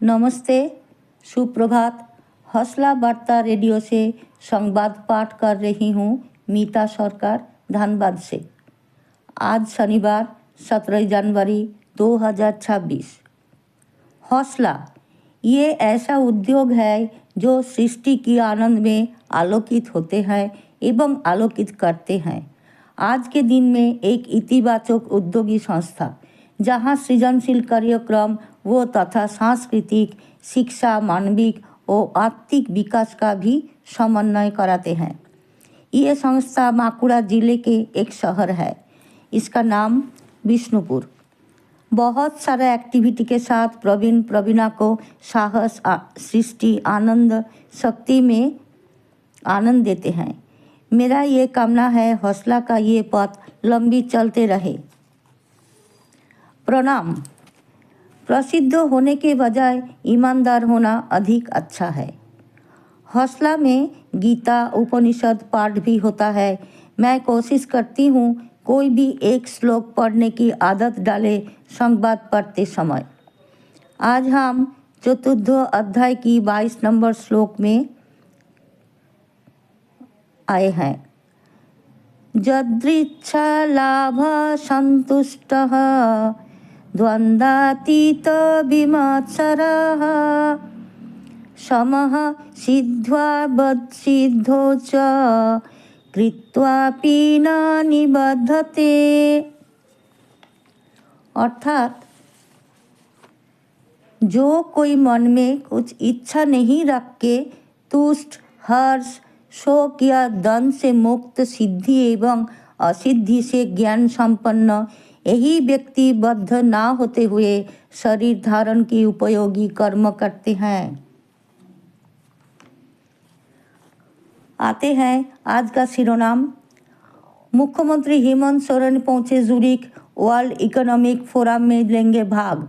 नमस्ते, सुप्रभात। हौसला वार्ता रेडियो से संवाद पाठ कर रही हूँ मीता सरकार, धनबाद से। आज शनिवार 17 जनवरी 2026। हौसला ये ऐसा उद्योग है जो सृष्टि की आनंद में आलोकित होते हैं एवं आलोकित करते हैं। आज के दिन में एक इतिबाचक उद्योगी संस्था जहां सृजनशील कार्यक्रम वो तथा सांस्कृतिक, शिक्षा, मानविक और आर्थिक विकास का भी समन्वय कराते हैं। ये संस्था बांकुड़ा जिले के एक शहर है। इसका नाम विष्णुपुर। बहुत सारे एक्टिविटी के साथ प्रवीण प्रवीणा को साहस, सृष्टि, आनंद, शक्ति में आनंद देते हैं। मेरा ये कामना है हौसला का ये पथ लंबी चलते रहे। प्रणाम। प्रसिद्ध होने के बजाय ईमानदार होना अधिक अच्छा है। हौसला में गीता उपनिषद पाठ भी होता है। मैं कोशिश करती हूँ कोई भी एक श्लोक पढ़ने की आदत डाले संवाद पढ़ते समय। आज हम चतुर्थ अध्याय की 22 नंबर श्लोक में आए हैं। यदृच्छा लाभ संतुष्टः द्वंद्वातीत विमत्सरः समः सिद्ध्वा बद्सिद्धो च कृत्वापि न निबद्धते। अर्थात जो कोई मन में कुछ इच्छा नहीं रख के तुष्ट, हर्ष, शोक या द्वंद्व से मुक्त, सिद्धि एवं असिद्धि से ज्ञान संपन्न, यही व्यक्ति बद्ध ना होते हुए शरीर धारण की उपयोगी कर्म करते हैं। आते हैं आज का शिरोनाम। मुख्यमंत्री हेमंत सोरेन पहुंचे जूरिक, वर्ल्ड इकोनॉमिक फोरम में लेंगे भाग।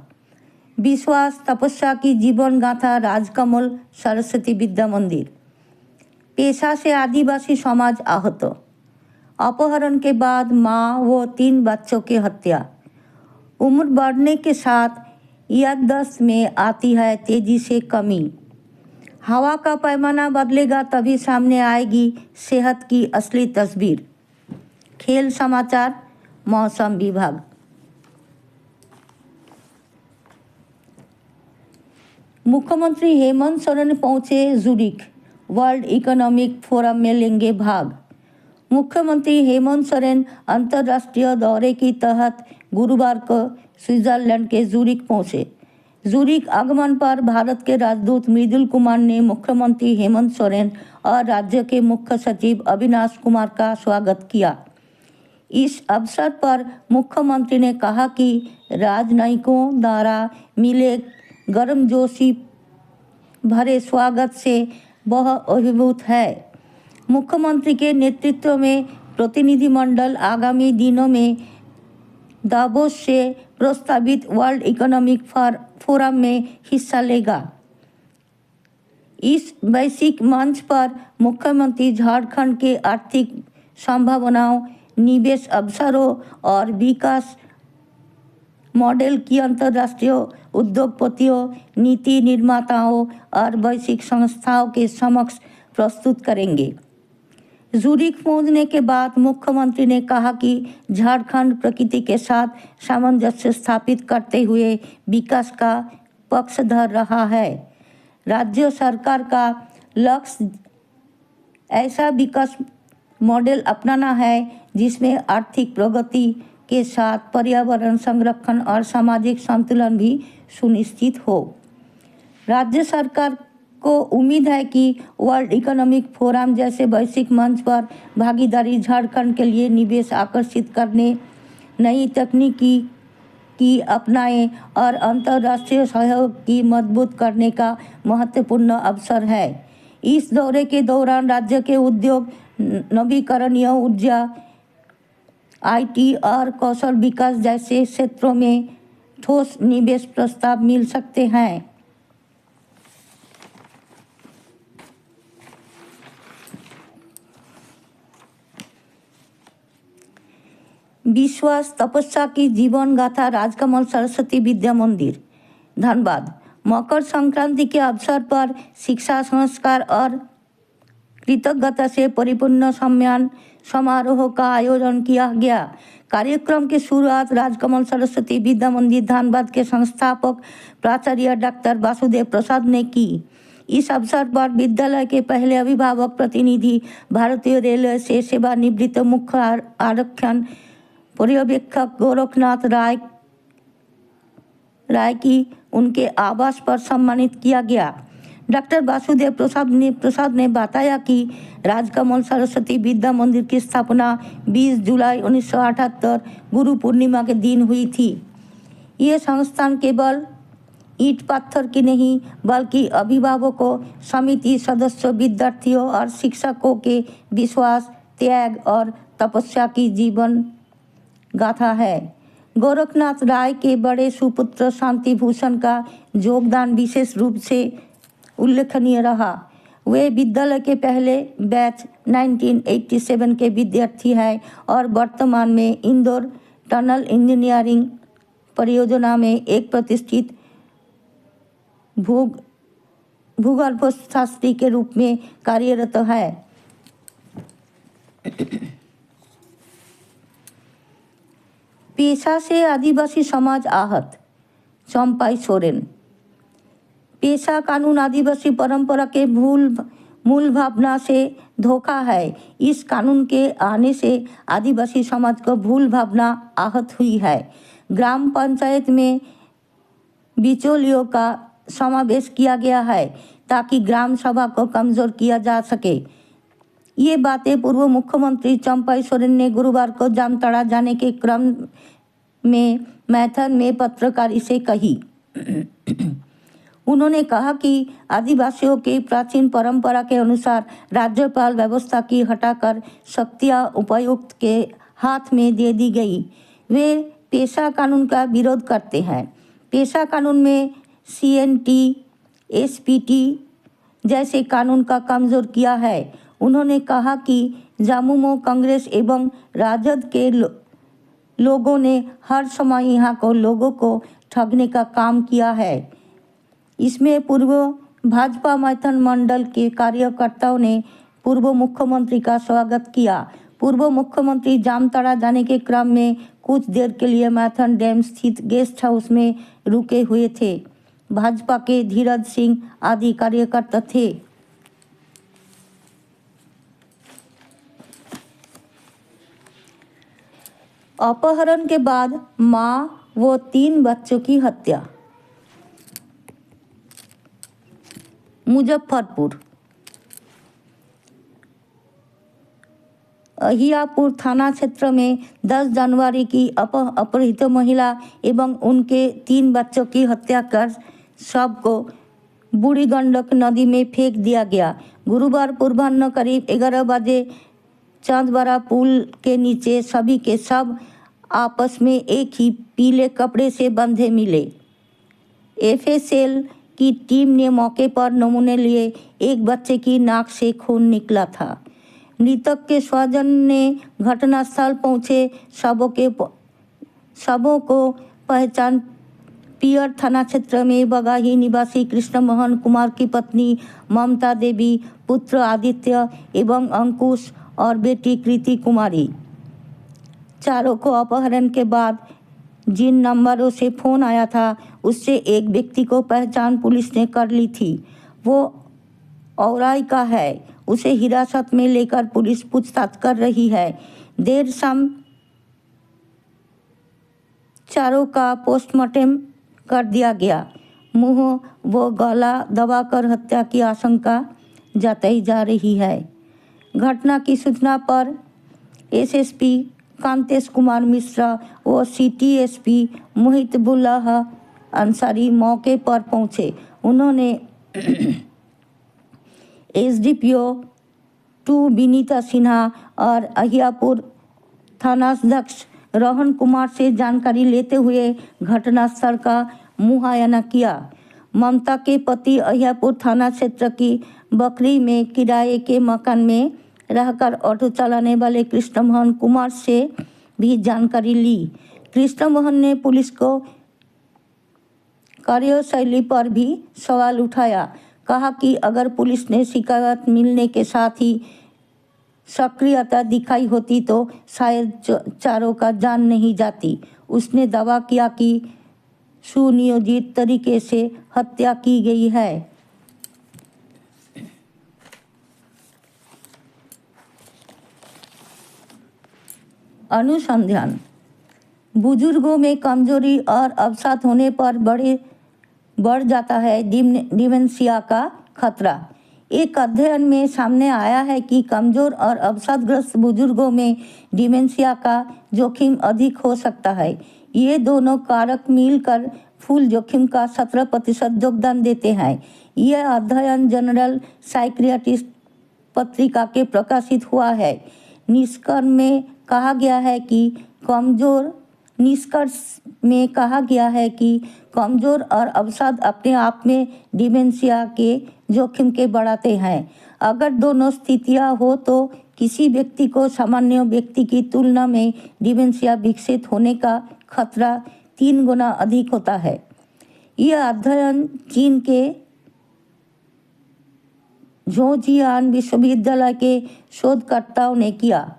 विश्वास तपस्या की जीवन गाथा, राजकमल सरस्वती विद्या मंदिर। पेशा से आदिवासी समाज आहत। अपहरण के बाद मां व 3 बच्चों की हत्या। उम्र बढ़ने के साथ याददाश्त में आती है तेजी से कमी। हवा का पैमाना बदलेगा तभी सामने आएगी सेहत की असली तस्वीर। खेल समाचार, मौसम विभाग। मुख्यमंत्री हेमंत सोरेन पहुंचे जूरिक, वर्ल्ड इकोनॉमिक फोरम में लेंगे भाग। मुख्यमंत्री हेमंत सोरेन अंतर्राष्ट्रीय दौरे के तहत गुरुवार को स्विट्जरलैंड के जूरिक पहुंचे। जूरिक आगमन पर भारत के राजदूत मृदुल कुमार ने मुख्यमंत्री हेमंत सोरेन और राज्य के मुख्य सचिव अविनाश कुमार का स्वागत किया। इस अवसर पर मुख्यमंत्री ने कहा कि राजनयिकों द्वारा मिले गर्मजोशी भरे स्वागत से वह अभिभूत है। मुख्यमंत्री के नेतृत्व में प्रतिनिधिमंडल आगामी दिनों में दावोस से प्रस्तावित वर्ल्ड इकोनॉमिक फोरम में हिस्सा लेगा। इस वैश्विक मंच पर मुख्यमंत्री झारखंड के आर्थिक संभावनाओं, निवेश अवसरों और विकास मॉडल की अंतर्राष्ट्रीय उद्योगपतियों, नीति निर्माताओं और वैश्विक संस्थाओं के समक्ष प्रस्तुत करेंगे। जूरिक पहुंचने के बाद मुख्यमंत्री ने कहा कि झारखंड प्रकृति के साथ सामंजस्य स्थापित करते हुए विकास का पक्षधर रहा है। राज्य सरकार का लक्ष्य ऐसा विकास मॉडल अपनाना है जिसमें आर्थिक प्रगति के साथ पर्यावरण संरक्षण और सामाजिक संतुलन भी सुनिश्चित हो। राज्य सरकार को उम्मीद है कि वर्ल्ड इकोनॉमिक फोरम जैसे वैश्विक मंच पर भागीदारी झारखंड के लिए निवेश आकर्षित करने, नई तकनीकी की अपनाएं और अंतर्राष्ट्रीय सहयोग की मजबूत करने का महत्वपूर्ण अवसर है। इस दौरे के दौरान राज्य के उद्योग, नवीकरणीय ऊर्जा, IT और कौशल विकास जैसे क्षेत्रों में ठोस निवेश प्रस्ताव मिल सकते हैं। विश्वास तपस्या की जीवन गाथा, राजकमल सरस्वती विद्या मंदिर, धनबाद। मकर संक्रांति के अवसर पर शिक्षा संस्कार और कृतज्ञता से परिपूर्ण सम्मान समारोह का आयोजन किया गया। कार्यक्रम की शुरुआत राजकमल सरस्वती विद्या मंदिर धनबाद के संस्थापक प्राचार्य डॉक्टर वासुदेव प्रसाद ने की। इस अवसर पर विद्यालय के पहले अभिभावक प्रतिनिधि, भारतीय रेलवे से सेवानिवृत्त मुख्य आरक्षण पर्यवेक्षक गोरखनाथ राय की उनके आवास पर सम्मानित किया गया। डॉक्टर वासुदेव प्रसाद ने बताया कि राजकमल सरस्वती विद्या मंदिर की स्थापना 20 जुलाई 1978 गुरु पूर्णिमा के दिन हुई थी। ये संस्थान केवल ईंट पत्थर की नहीं बल्कि अभिभावकों, समिति सदस्यों, विद्यार्थियों और शिक्षकों के विश्वास, त्याग और तपस्या की जीवन गाथा है। गोरखनाथ राय के बड़े सुपुत्र शांति भूषण का योगदान विशेष रूप से उल्लेखनीय रहा। वे विद्यालय के पहले बैच 1987 के विद्यार्थी हैं और वर्तमान में इंदौर टनल इंजीनियरिंग परियोजना में एक प्रतिष्ठित भूगर्भशास्त्री के रूप में कार्यरत है। पेशा से आदिवासी समाज आहत, चंपाई सोरेन। पेशा कानून आदिवासी परंपरा के मूल भावना से धोखा है। इस कानून के आने से आदिवासी समाज को भूल भावना आहत हुई है। ग्राम पंचायत में बिचौलियों का समावेश किया गया है ताकि ग्राम सभा को कमजोर किया जा सके। ये बातें पूर्व मुख्यमंत्री चंपाई सोरेन ने गुरुवार को जामताड़ा जाने के क्रम में मैथन में पत्रकारों से कही। उन्होंने कहा कि आदिवासियों की प्राचीन परंपरा के अनुसार राज्यपाल व्यवस्था की हटाकर शक्तियां उपायुक्त के हाथ में दे दी गई। वे पेशा कानून का विरोध करते हैं। पेशा कानून में CNT, SPT जैसे कानून का कमजोर किया है। उन्होंने कहा कि झामुमो कांग्रेस एवं राजद के लोगों ने हर समय यहाँ को लोगों को ठगने का काम किया है। इसमें पूर्व भाजपा मैथन मंडल के कार्यकर्ताओं ने पूर्व मुख्यमंत्री का स्वागत किया। पूर्व मुख्यमंत्री जामताड़ा जाने के क्रम में कुछ देर के लिए मैथन डैम स्थित गेस्ट हाउस में रुके हुए थे। भाजपा के धीरज सिंह आदि कार्यकर्ता थे। अपहरण के बाद मां व 3 बच्चों की हत्या। मुजफ्फरपुर अहियापुर थाना क्षेत्र में 10 जनवरी की अपहृत महिला एवं उनके 3 बच्चों की हत्या कर शव को बूढ़ी गंडक नदी में फेंक दिया गया। गुरुवार पूर्वाह्न करीब 11 बजे चांदबरा पुल के नीचे सभी के शव आपस में एक ही पीले कपड़े से बंधे मिले। FSL की टीम ने मौके पर नमूने लिए। एक बच्चे की नाक से खून निकला था। मृतक के स्वजन ने घटनास्थल पहुंचे शवों को पहचान पियर थाना क्षेत्र में बगाही निवासी कृष्ण मोहन कुमार की पत्नी ममता देवी, पुत्र आदित्य एवं अंकुश और बेटी कृति कुमारी। चारों को अपहरण के बाद जिन नंबरों से फोन आया था उससे एक व्यक्ति को पहचान पुलिस ने कर ली थी। वो औराई का है। उसे हिरासत में लेकर पुलिस पूछताछ कर रही है। देर शाम चारों का पोस्टमार्टम कर दिया गया। मुंह व गला दबाकर हत्या की आशंका जताई जा रही है। घटना की सूचना पर SSP कांतेश कुमार मिश्रा व City SP मोहितबुल्लाह अंसारी मौके पर पहुंचे। उन्होंने SDPO 2 विनीता सिन्हा और अहियापुर थानाध्यक्ष रोहन कुमार से जानकारी लेते हुए घटनास्थल का मुआयना किया। ममता के पति अहियापुर थाना क्षेत्र की बकरी में किराए के मकान में रहकर ऑटो चलाने वाले कृष्ण मोहन कुमार से भी जानकारी ली। कृष्ण मोहन ने पुलिस को कार्यशैली पर भी सवाल उठाया। कहा कि अगर पुलिस ने शिकायत मिलने के साथ ही सक्रियता दिखाई होती तो शायद चारों का जान नहीं जाती। उसने दावा किया कि सुनियोजित तरीके से हत्या की गई है। अनुसंधान। बुजुर्गों में कमजोरी और अवसाद होने पर बढ़ जाता है डिमेंशिया का खतरा। एक अध्ययन में सामने आया है कि कमजोर और अवसादग्रस्त बुजुर्गों में डिमेंशिया का जोखिम अधिक हो सकता है। ये दोनों कारक मिलकर फुल जोखिम का 17% योगदान देते हैं। यह अध्ययन जनरल साइकियाट्रिस्ट पत्रिका के प्रकाशित हुआ है। निष्कर्ष में कहा गया है कि कमजोर और अवसाद अपने आप में डिमेंशिया के जोखिम के बढ़ाते हैं। अगर दोनों स्थितियां हो तो किसी व्यक्ति को सामान्य व्यक्ति की तुलना में डिमेंशिया विकसित होने का खतरा 3 गुना अधिक होता है। यह अध्ययन चीन के झोजियान विश्वविद्यालय के शोधकर्ताओं ने किया।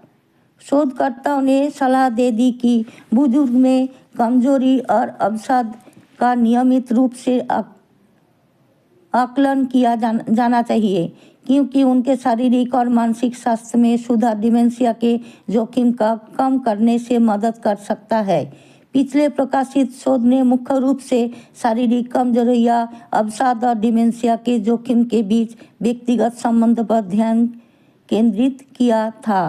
शोधकर्ताओं ने सलाह दे दी कि बुजुर्ग में कमजोरी और अवसाद का नियमित रूप से आकलन किया जाना चाहिए, क्योंकि उनके शारीरिक और मानसिक स्वास्थ्य में सुधार डिमेंशिया के जोखिम का कम करने से मदद कर सकता है। पिछले प्रकाशित शोध ने मुख्य रूप से शारीरिक कमजोरी या अवसाद और डिमेंशिया के जोखिम के बीच व्यक्तिगत संबंध पर ध्यान केंद्रित किया था।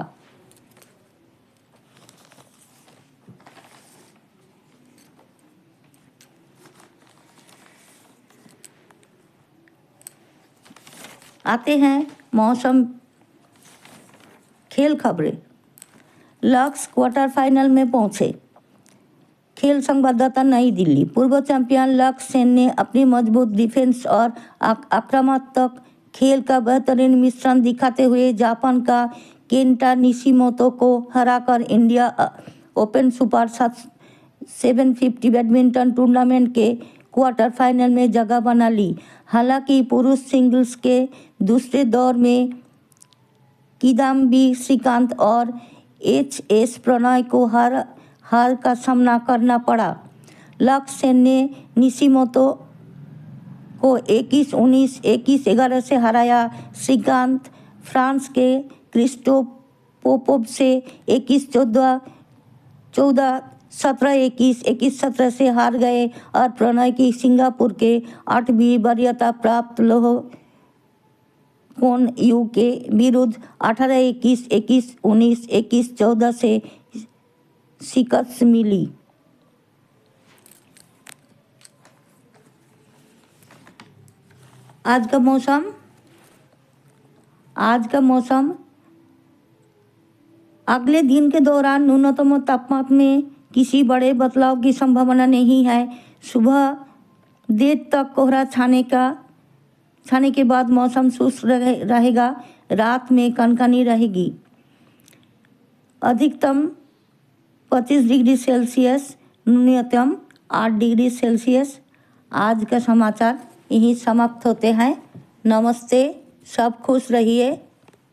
आते हैं मौसम खेल खबरें। लक्ष्य क्वार्टर फाइनल में पहुंचे। खेल संवाददाता नई दिल्ली। पूर्व चैंपियन लक्ष्य सेन ने अपनी मजबूत डिफेंस और आक्रामक खेल का बेहतरीन मिश्रण दिखाते हुए जापान का केंटा निशिमोतो को हराकर India open super 750 badminton tournament के क्वार्टर फाइनल में जगह बना ली। हालांकि पुरुष सिंगल्स के दूसरे दौर में किदाम्बी श्रीकांत और एच.एस. प्रणय को हार का सामना करना पड़ा। लक्ष्य सेन ने निशिमोतो को 21-19, 21-11 से हराया। श्रीकांत फ्रांस के क्रिस्टोफ पोपोव से 21-14, 17-21, 21-17 से हार गए और प्रणय की सिंगापुर के 8वीं वरीयता प्राप्त लोह कोन यू के विरुद्ध 18-21, 21-19, 21-14 से शिकस्त मिली। आज का मौसम अगले दिन के दौरान न्यूनतम तापमान में किसी बड़े बदलाव की संभावना नहीं है। सुबह देर तक कोहरा छाने के बाद मौसम शुष्क रहेगा। रात में कनकनी रहेगी। अधिकतम 25 डिग्री सेल्सियस, न्यूनतम 8 डिग्री सेल्सियस। आज का समाचार यहीं समाप्त होते हैं। नमस्ते, सब खुश रहिए।